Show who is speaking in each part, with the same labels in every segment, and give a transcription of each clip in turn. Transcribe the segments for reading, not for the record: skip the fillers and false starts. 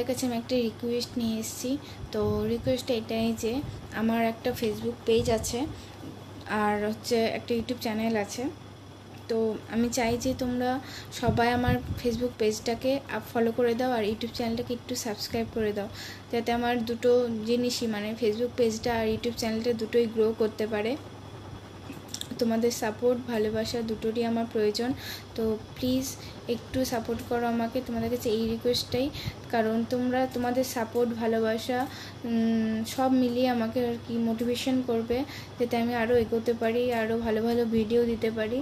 Speaker 1: তোমাদের কাছে আমি একটা রিকোয়েস্ট নিয়ে এসেছি। তো রিকোয়েস্টটা এটাই যে আমার একটা ফেসবুক পেজ আছে আর হচ্ছে একটা ইউটিউব চ্যানেল আছে। তো আমি চাই যে তোমরা সবাই আমার ফেসবুক পেজটাকে ফলো করে দাও আর ইউটিউব চ্যানেলটাকে একটু সাবস্ক্রাইব করে দাও, যাতে আমার দুটো জিনিসই মানে ফেসবুক পেজটা আর ইউটিউব চ্যানেলটা দুটোই গ্রো করতে পারে। তোমাদের সাপোর্ট ভালোবাসা দুটোরই আমার প্রয়োজন। তো প্লিজ একটু সাপোর্ট করো আমাকে, তোমাদের কাছে এই রিকোয়েস্টটাই। কারণ তোমরা তোমাদের সাপোর্ট ভালোবাসা সব মিলিয়ে আমাকে আর কি মোটিভেশন করবে, যাতে আমি আরও এগোতে পারি, আরও ভালো ভালো ভিডিও দিতে পারি।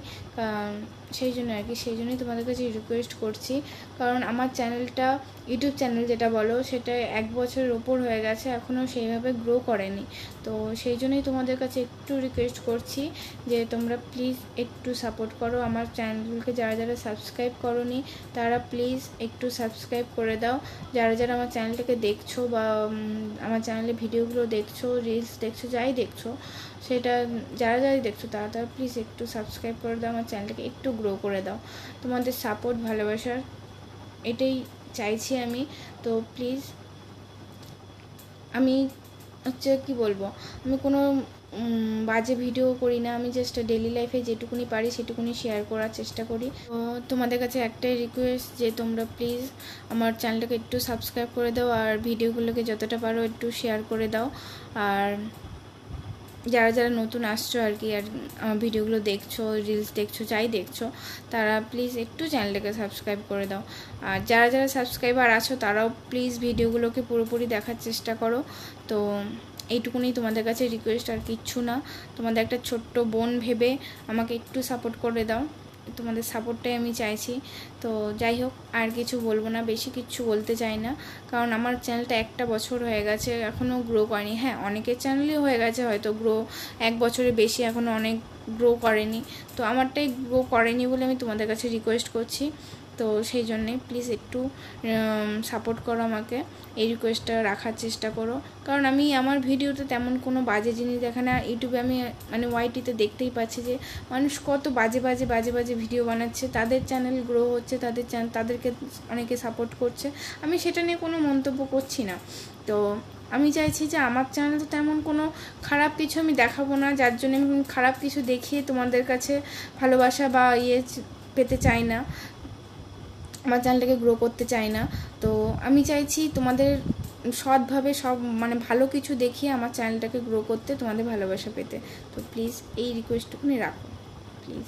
Speaker 1: সেই জন্য আর কি, সেই জন্যই তোমাদের কাছে রিকোয়েস্ট করছি। কারণ আমার চ্যানেলটা ইউটিউব চ্যানেল যেটা বলো সেটা 1 বছরের ওপর হয়ে গেছে, এখনও সেইভাবে গ্রো করেনি। তো সেই জন্যই তোমাদের কাছে একটু রিকোয়েস্ট করছি যে তোমরা প্লিজ একটু সাপোর্ট করো আমার চ্যানেলকে। যারা যারা সাবস্ক্রাইব করোনি তারা প্লিজ একটু সাবস্ক্রাইব করে দাও। যারা যারা আমার চ্যানেলটাকে দেখছো বা আমার চ্যানেলে ভিডিওগুলো দেখছো, রিলস দেখছো, যাই দেখছো সেটা, যারা যারাই দেখছো তারা তারা প্লিজ একটু সাবস্ক্রাইব করে দাও, আমার চ্যানেলটাকে একটু গ্রো করে দাও। তোমাদের সাপোর্ট ভালোবাসার এটাই চাইছি আমি। তো প্লিজ, আমি হচ্ছে কি বলবো, আমি কোনো বাজে ভিডিও করি না, আমি জাস্ট ডেলি লাইফে যেটুকুনি পারি সেটুকুনি শেয়ার করার চেষ্টা করি। তো তোমাদের কাছে একটাই রিকোয়েস্ট যে তোমরা প্লিজ আমার চ্যানেলটাকে একটু সাবস্ক্রাইব করে দাও আর ভিডিওগুলোকে যতটা পারো একটু শেয়ার করে দাও। আর যারা যারা নতুন আসছো আর কি, আর আমার ভিডিওগুলো দেখছো, রিলস দেখছো, যাই দেখছো, তারা প্লিজ একটু চ্যানেলটাকে সাবস্ক্রাইব করে দাও। আর যারা যারা সাবস্ক্রাইবার আছো তারাও প্লিজ ভিডিওগুলোকে পুরোপুরি দেখার চেষ্টা করো। তো এইটুকুনি তোমাদের কাছে রিকোয়েস্ট, আর কিচ্ছু না। তোমাদের একটা ছোট্ট বোন ভেবে আমাকে একটু সাপোর্ট করে দাও, তোমাদের সাপোর্টটাই আমি চাইছি। তো যাই হোক, আর কিছু বলবো না, বেশি কিছু বলতে চাই না। কারণ আমার চ্যানেলটা 1 বছর হয়ে গেছে, এখনও গ্রো করেনি। হ্যাঁ, অনেকের চ্যানেলই হয়ে গেছে হয়তো গ্রো, 1 বছরের বেশি এখনও অনেক গ্রো করেনি। তো আমারটাই গ্রো করেনি বলে আমি তোমাদের কাছে রিকোয়েস্ট করছি। তো সেই জন্যে প্লিজ একটু সাপোর্ট করো আমাকে, এই রিকোয়েস্টটা রাখার চেষ্টা করো। কারণ আমি আমার ভিডিওতে তেমন কোনো বাজে জিনিস দেখে না। ইউটিউবে আমি মানে ওয়াইটিতে দেখতেই পাচ্ছি যে মানুষ কত বাজে বাজে বাজে বাজে ভিডিও বানাচ্ছে, তাদের চ্যানেল গ্রো হচ্ছে, তাদেরকে অনেকে সাপোর্ট করছে। আমি সেটা নিয়ে কোনো মন্তব্য করছি না। তো আমি চাইছি যে আমার চ্যানেল তো তেমন কোনো খারাপ কিছু আমি দেখাবো না, যার জন্য আমি খারাপ কিছু দেখিয়ে তোমাদের কাছে ভালোবাসা বা পেতে চাই না, আমার চ্যানেলটাকে গ্রো করতে চাই না। তো আমি চাইছি তোমাদের সৎভাবে সব মানে ভালো কিছু দেখিয়ে আমার চ্যানেলটাকে গ্রো করতে, তোমাদের ভালোবাসা পেতে। তো প্লিজ এই রিকোয়েস্টটুকুনি রাখো প্লিজ।